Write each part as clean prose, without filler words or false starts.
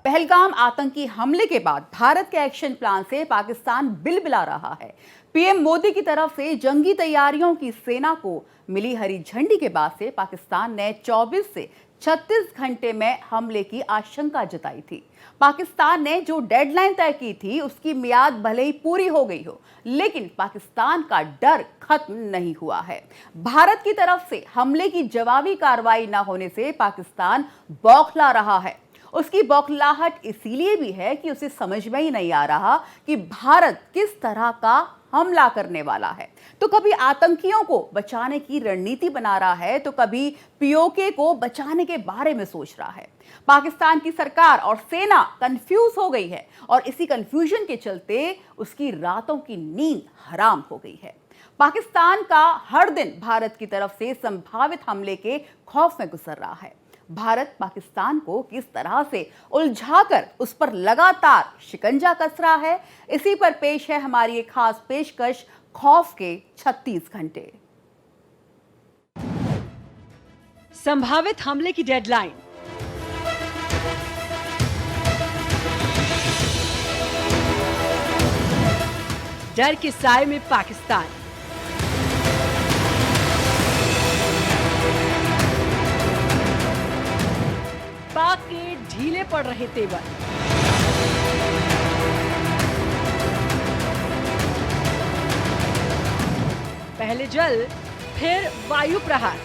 पहलगाम आतंकी हमले के बाद भारत के एक्शन प्लान से पाकिस्तान बिलबिला रहा है। पीएम मोदी की तरफ से जंगी तैयारियों की सेना को मिली हरी झंडी के बाद से पाकिस्तान ने 24 से 36 घंटे में हमले की आशंका जताई थी। पाकिस्तान ने जो डेडलाइन तय की थी उसकी मियाद भले ही पूरी हो गई हो, लेकिन पाकिस्तान का डर खत्म नहीं हुआ है। भारत की तरफ से हमले की जवाबी कार्रवाई न होने से पाकिस्तान बौखला रहा है। उसकी बौखलाहट इसीलिए भी है कि उसे समझ में ही नहीं आ रहा कि भारत किस तरह का हमला करने वाला है। तो कभी आतंकियों को बचाने की रणनीति बना रहा है, तो कभी पीओके को बचाने के बारे में सोच रहा है। पाकिस्तान की सरकार और सेना कंफ्यूज हो गई है और इसी कंफ्यूजन के चलते उसकी रातों की नींद हराम हो गई है। पाकिस्तान का हर दिन भारत की तरफ से संभावित हमले के खौफ में गुजर रहा है। भारत पाकिस्तान को किस तरह से उलझाकर उस पर लगातार शिकंजा कस रहा है, इसी पर पेश है हमारी एक खास पेशकश, खौफ के 36 घंटे। संभावित हमले की डेडलाइन, डर के साए में पाकिस्तान, पाक के ढीले पड़ रहे तेवर, पहले जल फिर वायु प्रहार,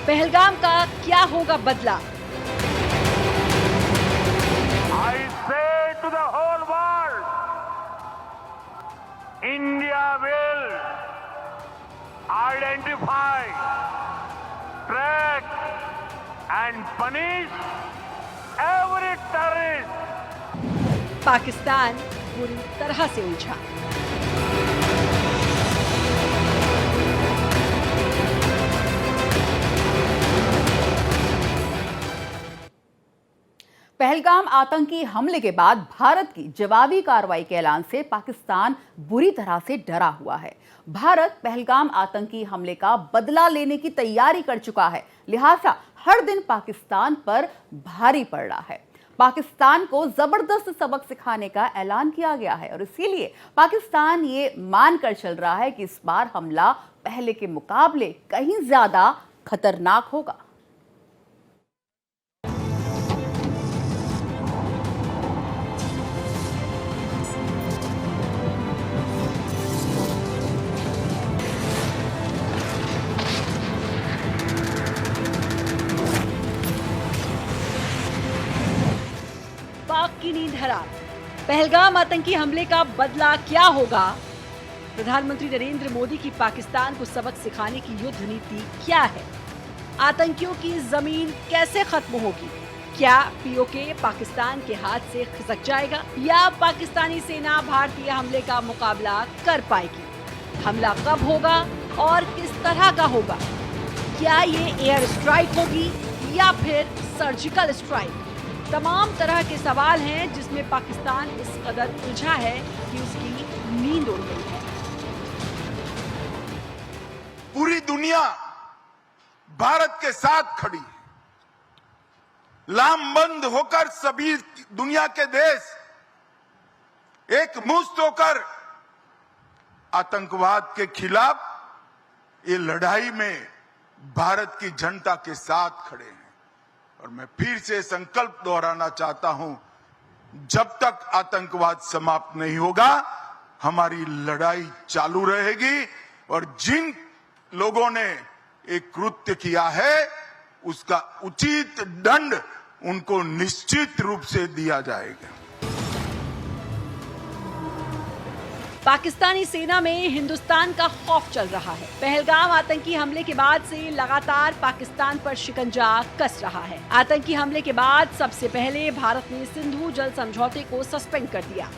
पहलगाम का क्या होगा बदला। I say to the whole world, India will identify, track and punish every terrorist. Pakistan पूरी तरह से उलझा। पहलगाम आतंकी हमले के बाद भारत की जवाबी कार्रवाई के ऐलान से पाकिस्तान बुरी तरह से डरा हुआ है। भारत पहलगाम आतंकी हमले का बदला लेने की तैयारी कर चुका है, लिहाजा हर दिन पाकिस्तान पर भारी पड़ रहा है। पाकिस्तान को जबरदस्त सबक सिखाने का ऐलान किया गया है और इसीलिए पाकिस्तान ये मानकर चल रहा है कि इस बार हमला पहले के मुकाबले कहीं ज्यादा खतरनाक होगा। पाक की नींद हराम, पहलगाम आतंकी हमले का बदला क्या होगा। प्रधानमंत्री नरेंद्र मोदी की पाकिस्तान को सबक सिखाने की युद्ध नीति क्या है। आतंकियों की जमीन कैसे खत्म होगी। क्या पीओके पाकिस्तान के हाथ से खिसक जाएगा या पाकिस्तानी सेना भारतीय हमले का मुकाबला कर पाएगी। हमला कब होगा और किस तरह का होगा। क्या ये एयर स्ट्राइक होगी या फिर सर्जिकल स्ट्राइक। तमाम तरह के सवाल हैं जिसमें पाकिस्तान इस कदर उलझा है कि उसकी नींद उड़ गई है। पूरी दुनिया भारत के साथ खड़ी है। लामबंद होकर सभी दुनिया के देश एक मुश्त होकर आतंकवाद के खिलाफ ये लड़ाई में भारत की जनता के साथ खड़े हैं। और मैं फिर से संकल्प दोहराना चाहता हूं, जब तक आतंकवाद समाप्त नहीं होगा हमारी लड़ाई चालू रहेगी और जिन लोगों ने एक कृत्य किया है उसका उचित दंड उनको निश्चित रूप से दिया जाएगा। पाकिस्तानी सेना में हिंदुस्तान का खौफ चल रहा है। पहलगाम आतंकी हमले के बाद से लगातार पाकिस्तान पर शिकंजा कस रहा है। आतंकी हमले के बाद सबसे पहले भारत ने सिंधु जल समझौते को सस्पेंड कर दिया।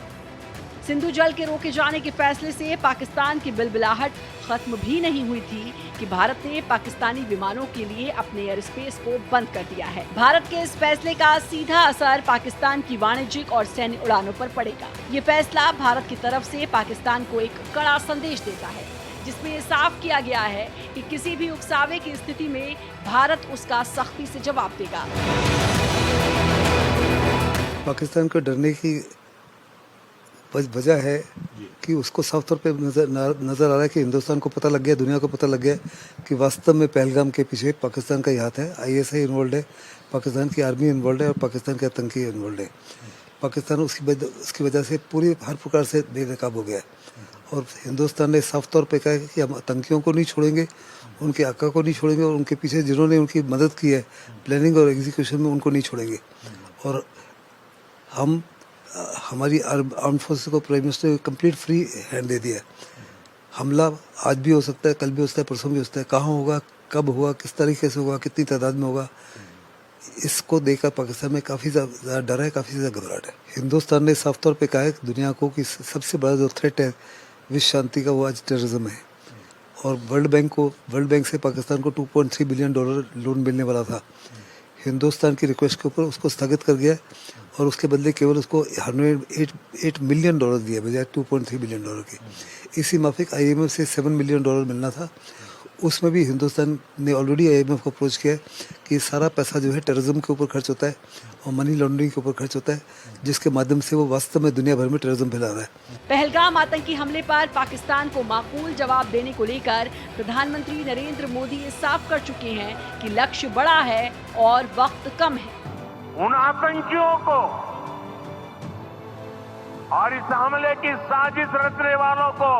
सिंधु जल के रोके जाने के फैसले से पाकिस्तान की बिलबिलाहट खत्म भी नहीं हुई थी कि भारत ने पाकिस्तानी विमानों के लिए अपने एयर स्पेस को बंद कर दिया है। भारत के इस फैसले का सीधा असर पाकिस्तान की वाणिज्यिक और सैन्य उड़ानों पर पड़ेगा। ये फैसला भारत की तरफ से पाकिस्तान को एक कड़ा संदेश देता है। जिसमें ये साफ किया गया है कि किसी भी उकसावे की स्थिति में भारत उसका सख्ती से जवाब देगा। पाकिस्तान को डरने की वजह है कि उसको साफ तौर पे नज़र आ रहा है कि हिंदुस्तान को पता लग गया, दुनिया को पता लग गया कि वास्तव में पहलगाम के पीछे पाकिस्तान का ही हाथ है। ISI इन्वॉल्व है, पाकिस्तान की आर्मी इन्वॉल्व है और पाकिस्तान के आतंकी इन्वॉल्व है। पाकिस्तान उसकी वजह से पूरी हर प्रकार से बेनकाब हो गया है और हिंदुस्तान ने साफ तौर पे कहा है कि हम आतंकियों को नहीं छोड़ेंगे, उनके आका को नहीं छोड़ेंगे और उनके पीछे जिन्होंने उनकी मदद की है प्लानिंग और एग्जीक्यूशन में, उनको नहीं छोड़ेंगे। और हम हमारी आर्म फोर्सेस को प्राइम मिनिस्टर ने कंप्लीट फ्री हैंड दे दिया है। हमला आज भी हो सकता है, कल भी हो सकता है, परसों भी हो सकता है। कहाँ होगा, कब होगा, किस तरीके से होगा, कितनी तादाद में होगा, इसको देखकर पाकिस्तान में काफ़ी ज़्यादा डर है, काफ़ी ज़्यादा घबराहट है। हिंदुस्तान ने साफ तौर पे कहा है दुनिया को कि सबसे बड़ा जो थ्रेट है विश्व शांति का वो आज टेररिज्म है। और वर्ल्ड बैंक से पाकिस्तान को $2.3 बिलियन लोन मिलने वाला था। हिंदुस्तान की रिक्वेस्ट के ऊपर उसको स्थगित कर गया और उसके बदले केवल उसको $108 मिलियन दिए बजाय $2.3 बिलियन के। इसी माफिक IMF से $7 मिलियन मिलना था। उसमें भी हिंदुस्तान ने ऑलरेडी IMF को अप्रोच किया है कि सारा पैसा जो है टेररिज्म के ऊपर खर्च होता है और मनी लॉन्ड्रिंग के ऊपर खर्च होता है, जिसके माध्यम से वो वास्तव में दुनिया भर में टेररिज्म फैला रहा है। पहलगाम आतंकी हमले पर पाकिस्तान को माकूल जवाब देने को लेकर प्रधानमंत्री नरेंद्र मोदी ये साफ कर चुके हैं कि लक्ष्य बड़ा है और वक्त कम है। उन आतंकियों को और इस हमले की साजिश रचने वालों को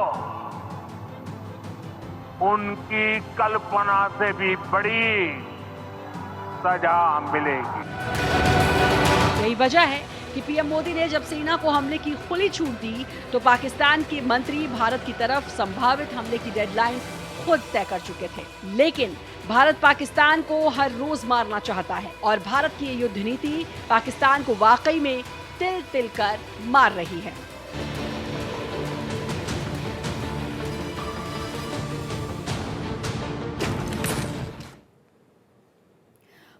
उनकी कल्पना से भी बड़ी सजा मिलेगी। यही वजह है कि पीएम मोदी ने जब सेना को हमले की खुली छूट दी तो पाकिस्तान के मंत्री भारत की तरफ संभावित हमले की डेडलाइन खुद तय कर चुके थे। लेकिन भारत पाकिस्तान को हर रोज मारना चाहता है और भारत की ये युद्ध नीति पाकिस्तान को वाकई में तिल तिल कर मार रही है।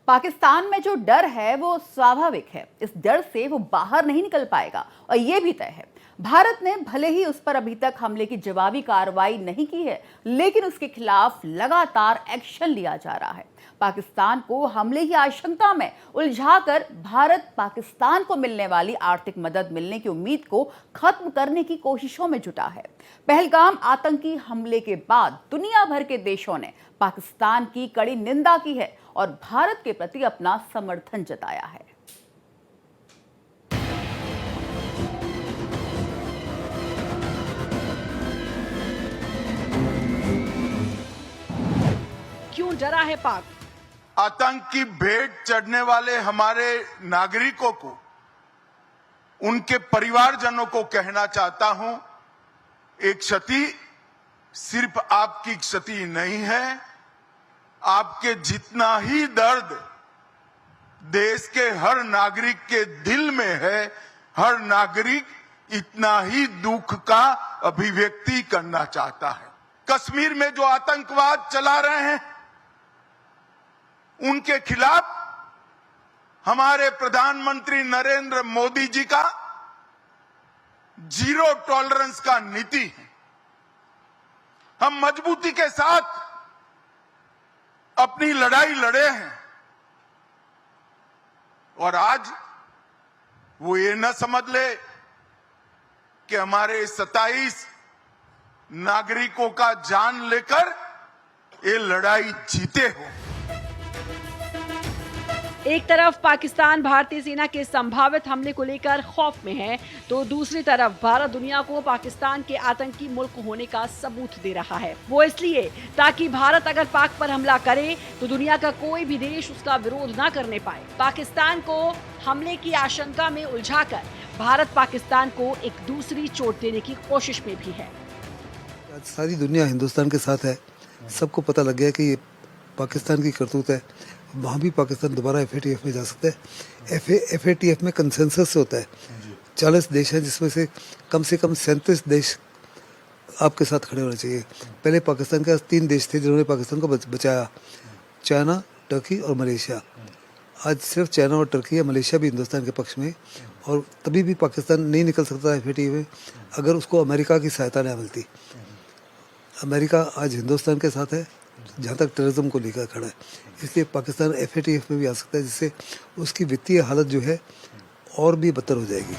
पाकिस्तान में जो डर है वो स्वाभाविक है। इस डर से वो बाहर नहीं निकल पाएगा और ये भी तय है। भारत ने भले ही उस पर अभी तक हमले की जवाबी कार्रवाई नहीं की है, लेकिन उसके खिलाफ लगातार एक्शन लिया जा रहा है। पाकिस्तान को हमले की आशंका में उलझाकर भारत पाकिस्तान को मिलने वाली आर्थिक मदद मिलने की उम्मीद को खत्म करने की कोशिशों में जुटा है। पहलगाम आतंकी हमले के बाद दुनिया भर के देशों ने पाकिस्तान की कड़ी निंदा की है और भारत के प्रति अपना समर्थन जताया है। क्यों डरा है पाक? आतंक की भेंट चढ़ने वाले हमारे नागरिकों को, उनके परिवारजनों को कहना चाहता हूं, एक क्षति सिर्फ आपकी क्षति नहीं है, आपके जितना ही दर्द देश के हर नागरिक के दिल में है, हर नागरिक इतना ही दुख का अभिव्यक्ति करना चाहता है। कश्मीर में जो आतंकवाद चला रहे हैं उनके खिलाफ हमारे प्रधानमंत्री नरेंद्र मोदी जी का जीरो टॉलरेंस का नीति है। हम मजबूती के साथ अपनी लड़ाई लड़े हैं और आज वो ये न समझ ले कि हमारे 27 नागरिकों का जान लेकर ये लड़ाई जीते हो। एक तरफ पाकिस्तान भारतीय सेना के संभावित हमले को लेकर खौफ में है, तो दूसरी तरफ भारत दुनिया को पाकिस्तान के आतंकी मुल्क होने का सबूत दे रहा है। वो इसलिए ताकि भारत अगर पाक पर हमला करे तो दुनिया का कोई भी देश उसका विरोध ना करने पाए। पाकिस्तान को हमले की आशंका में उलझाकर भारत पाकिस्तान को एक दूसरी चोट देने की कोशिश में भी है। आज सारी दुनिया हिंदुस्तान के साथ है। सबको पता लग गया कि ये पाकिस्तान की करतूत है। वहाँ भी पाकिस्तान दोबारा FATF में जा सकता है। FATF में कंसेंसस से होता है। 40 देश हैं जिसमें से कम 37 देश आपके साथ खड़े होने चाहिए। पहले पाकिस्तान के 3 देश थे जिन्होंने पाकिस्तान को बचाया, चाइना, टर्की और मलेशिया। आज सिर्फ चाइना और टर्की या मलेशिया भी हिंदुस्तान के पक्ष में, और तभी भी पाकिस्तान नहीं निकल सकता FATF में अगर उसको अमेरिका की सहायता नहीं मिलती। अमेरिका आज हिंदुस्तान के साथ है जहाँ तक टेररिज्म को लेकर खड़ा है, इसलिए पाकिस्तान FATF में भी आ सकता है, जिससे उसकी वित्तीय हालत जो है और भी बदतर हो जाएगी।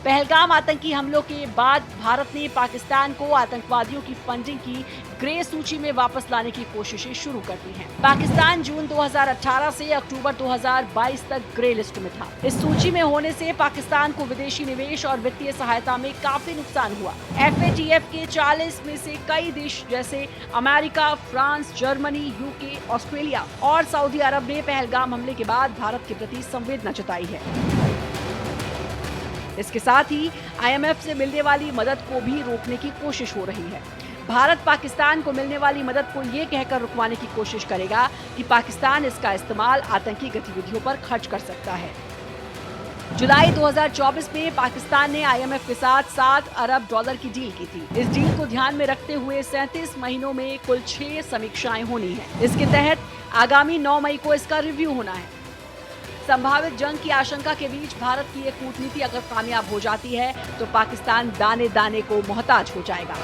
पहलगाम आतंकी हमलों के बाद भारत ने पाकिस्तान को आतंकवादियों की फंडिंग की ग्रे सूची में वापस लाने की कोशिशें शुरू कर दी हैं। पाकिस्तान जून 2018 से अक्टूबर 2022 तक ग्रे लिस्ट में था। इस सूची में होने से पाकिस्तान को विदेशी निवेश और वित्तीय सहायता में काफी नुकसान हुआ। FATF के 40 में से कई देश जैसे America, France, Germany, UK, Australia और सऊदी अरब ने पहलगाम हमले के बाद भारत के प्रति संवेदना जताई है। इसके साथ ही IMF से मिलने वाली मदद को भी रोकने की कोशिश हो रही है। भारत पाकिस्तान को मिलने वाली मदद को ये कहकर रुकवाने की कोशिश करेगा कि पाकिस्तान इसका इस्तेमाल आतंकी गतिविधियों पर खर्च कर सकता है। जुलाई 2024 में पाकिस्तान ने IMF के साथ $7 अरब की डील की थी। इस डील को ध्यान में रखते हुए 37 महीनों में कुल 6 समीक्षाएं होनी है। इसके तहत आगामी 9 मई को इसका रिव्यू होना है। संभावित जंग की आशंका के बीच भारत की ये कूटनीति अगर कामयाब हो जाती है तो पाकिस्तान दाने दाने को मोहताज हो जाएगा।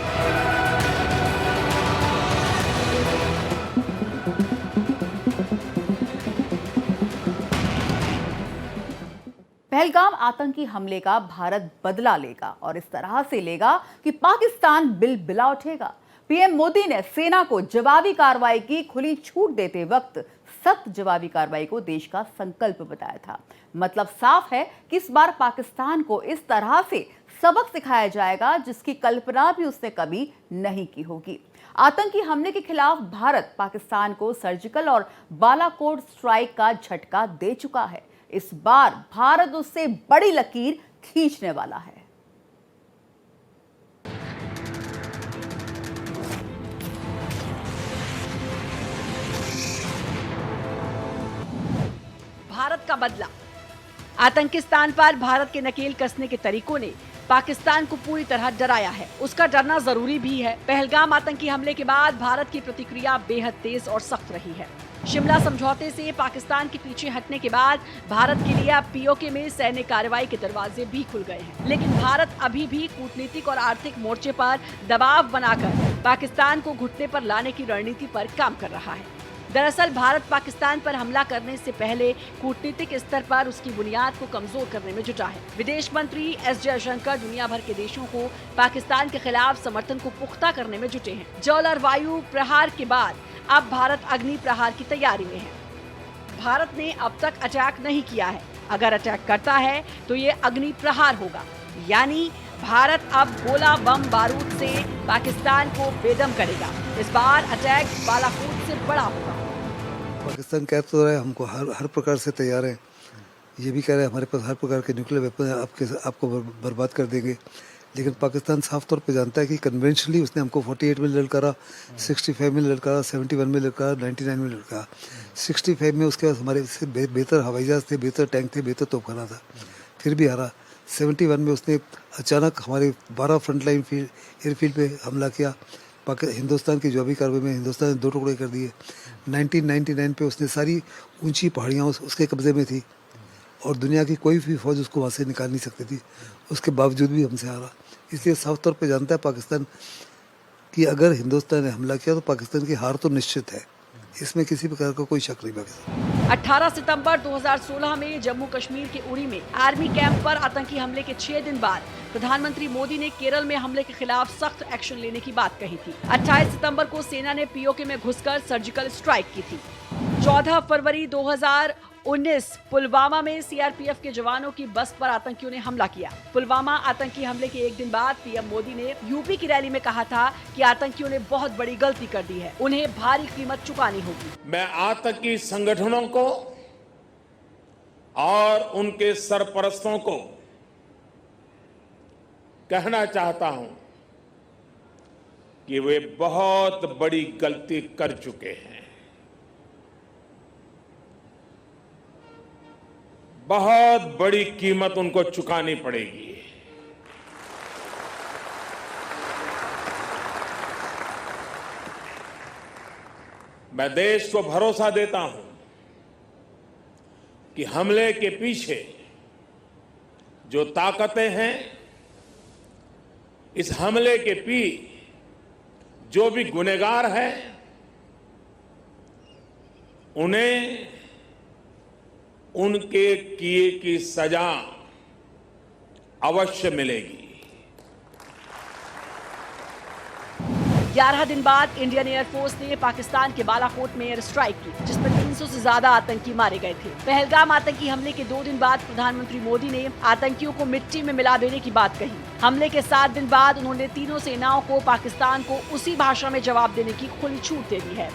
पहलगाम आतंकी हमले का भारत बदला लेगा और इस तरह से लेगा कि पाकिस्तान बिलबिला उठेगा। PM मोदी ने सेना को जवाबी कार्रवाई की खुली छूट देते वक्त सख्त जवाबी कार्रवाई को देश का संकल्प बताया था। मतलब साफ है कि इस बार पाकिस्तान को इस तरह से सबक सिखाया जाएगा जिसकी कल्पना भी उसने कभी नहीं की होगी। आतंकी हमले के खिलाफ भारत पाकिस्तान को सर्जिकल और बालाकोट स्ट्राइक का झटका दे चुका है। इस बार भारत उससे बड़ी लकीर खींचने वाला है। भारत का बदला। आतंकिस्तान पर भारत के नकेल कसने के तरीकों ने पाकिस्तान को पूरी तरह डराया है। उसका डरना जरूरी भी है। पहलगाम आतंकी हमले के बाद भारत की प्रतिक्रिया बेहद तेज और सख्त रही है। शिमला समझौते से पाकिस्तान के पीछे हटने के बाद भारत के लिए अब POK में सैन्य कार्रवाई के दरवाजे भी खुल गए हैं। लेकिन भारत अभी भी कूटनीतिक और आर्थिक मोर्चे पर दबाव बनाकर पाकिस्तान को घुटने पर लाने की रणनीति पर काम कर रहा है। दरअसल भारत पाकिस्तान पर हमला करने से पहले कूटनीतिक स्तर पर उसकी बुनियाद को कमजोर करने में जुटा है। विदेश मंत्री S जयशंकर दुनिया भर के देशों को पाकिस्तान के खिलाफ समर्थन को पुख्ता करने में जुटे हैं। जल और वायु प्रहार के बाद अब भारत अग्नि प्रहार की तैयारी में है। भारत ने अब तक अटैक नहीं किया है। अगर अटैक करता है तो ये अग्नि प्रहार होगा, यानी भारत अब गोला बम बारूद से पाकिस्तान को बेदम करेगा। इस बार अटैक बालाकोट से बड़ा होगा। पाकिस्तान कह तो रहा है हमको हर प्रकार से तैयार है, ये भी कह रहे हैं हमारे पास हर प्रकार के न्यूक्लियर वेपन आपको बर्बाद कर देंगे। लेकिन पाकिस्तान साफ तौर पे जानता है कि कन्वेंशनली उसने हमको 48 में ललकारा, 65 में ललकारा, 71 में ललकारा, 99 में ललकारा। 65 में उसके पास हमारे से बेहतर हवाई जहाज थे, बेहतर टैंक थे, बेहतर तोपखाना था, फिर भी हारा। 71 में उसने अचानक हमारे 12 फ्रंटलाइन एयरफील्ड पे हमला किया। हिंदुस्तान की जवाबी कार्रवाई में हिंदुस्तान ने 2 टुकड़े कर दिए। 1999 पे उसने सारी ऊंची पहाड़ियाँ उसके कब्जे में थी और दुनिया की कोई भी फौज उसको वहाँ से निकाल नहीं सकती थी। उसके बावजूद भी हमसे हारा। इसलिए साफ तौर पे जानता है पाकिस्तान कि अगर हिंदुस्तान ने हमला किया तो पाकिस्तान की हार तो निश्चित है, इसमें किसी प्रकार का कोई शक नहीं पाकिस्तान। 18 सितंबर 2016 में जम्मू कश्मीर के उरी में आर्मी कैंप पर आतंकी हमले के 6 दिन बाद प्रधानमंत्री मोदी ने केरल में हमले के खिलाफ सख्त एक्शन लेने की बात कही थी। 28 सितंबर को सेना ने POK में घुसकर सर्जिकल स्ट्राइक की थी। 14 फरवरी 2019 पुलवामा में CRPF के जवानों की बस पर आतंकियों ने हमला किया। पुलवामा आतंकी हमले के एक दिन बाद PM मोदी ने UP की रैली में कहा था कि आतंकियों ने बहुत बड़ी गलती कर दी है, उन्हें भारी कीमत चुकानी होगी। मैं आतंकी संगठनों को और उनके सरपरस्तों को कहना चाहता हूं कि वे बहुत बड़ी गलती कर चुके हैं। बहुत बड़ी कीमत उनको चुकानी पड़ेगी। मैं देश को भरोसा देता हूं कि हमले के पीछे जो ताकतें हैं, इस हमले के जो भी गुनहगार है उन्हें उनके किए की सजा अवश्य मिलेगी। 11 दिन बाद इंडियन एयरफोर्स ने पाकिस्तान के बालाकोट में एयर स्ट्राइक की, जिसमें 300 से ज्यादा आतंकी मारे गए थे। पहलगाम आतंकी हमले के 2 दिन बाद प्रधानमंत्री मोदी ने आतंकियों को मिट्टी में मिला देने की बात कही। हमले के 7 दिन बाद उन्होंने तीनों सेनाओं को पाकिस्तान को उसी भाषा में जवाब देने की खुली छूट दे दी है।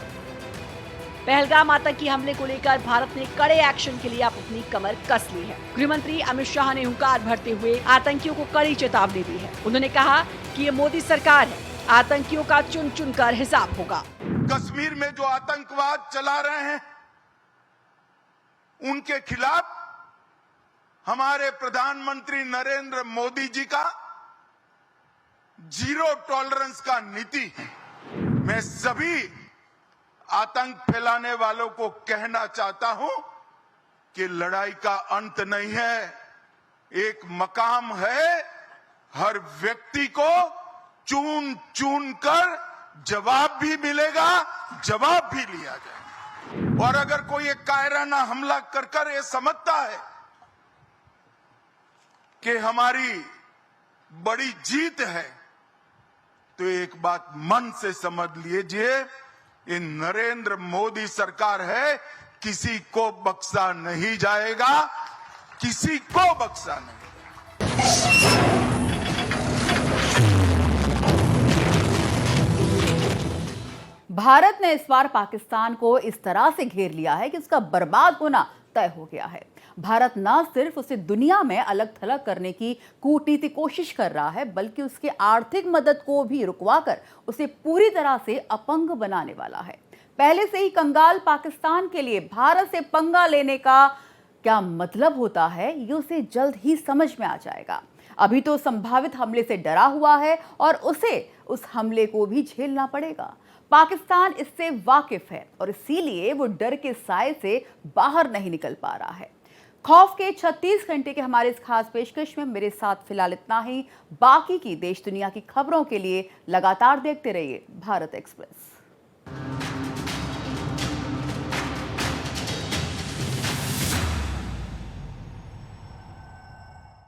पहलगाम आतंकी हमले को लेकर भारत ने कड़े एक्शन के लिए अपनी कमर कस ली है। गृहमंत्री अमित शाह ने हुंकार भरते हुए आतंकियों को कड़ी चेतावनी दी है। उन्होंने कहा कि ये मोदी सरकार है, आतंकियों का चुन चुन कर हिसाब होगा। कश्मीर में जो आतंकवाद चला रहे हैं उनके खिलाफ हमारे प्रधानमंत्री नरेंद्र मोदी जी का जीरो टॉलरेंस का नीति है। मैं सभी आतंक फैलाने वालों को कहना चाहता हूं कि लड़ाई का अंत नहीं है, एक मकाम है। हर व्यक्ति को चुन चुन कर जवाब भी मिलेगा, जवाब भी लिया जाएगा। और अगर कोई एक कायराना हमला कर ये समझता है कि हमारी बड़ी जीत है, तो एक बात मन से समझ लीजिए, ये नरेंद्र मोदी सरकार है, किसी को बख्शा नहीं जाएगा, किसी को बख्शा नहीं। भारत ने इस बार पाकिस्तान को इस तरह से घेर लिया है कि उसका बर्बाद होना तय हो गया है। भारत न सिर्फ उसे दुनिया में अलग थलग करने की कूटनीतिक कोशिश कर रहा है, बल्कि उसके आर्थिक मदद को भी रुकवाकर उसे पूरी तरह से अपंग बनाने वाला है। पहले से ही कंगाल पाकिस्तान के लिए भारत से पंगा लेने का क्या मतलब होता है, ये उसे जल्द ही समझ में आ जाएगा। अभी तो संभावित हमले से डरा हुआ है और उसे उस हमले को भी झेलना पड़ेगा। पाकिस्तान इससे वाकिफ है और इसीलिए वो डर के साए से बाहर नहीं निकल पा रहा है। खौफ के 36 घंटे के हमारे इस खास पेशकश में मेरे साथ फिलहाल इतना ही। बाकी की देश दुनिया की खबरों के लिए लगातार देखते रहिए भारत एक्सप्रेस।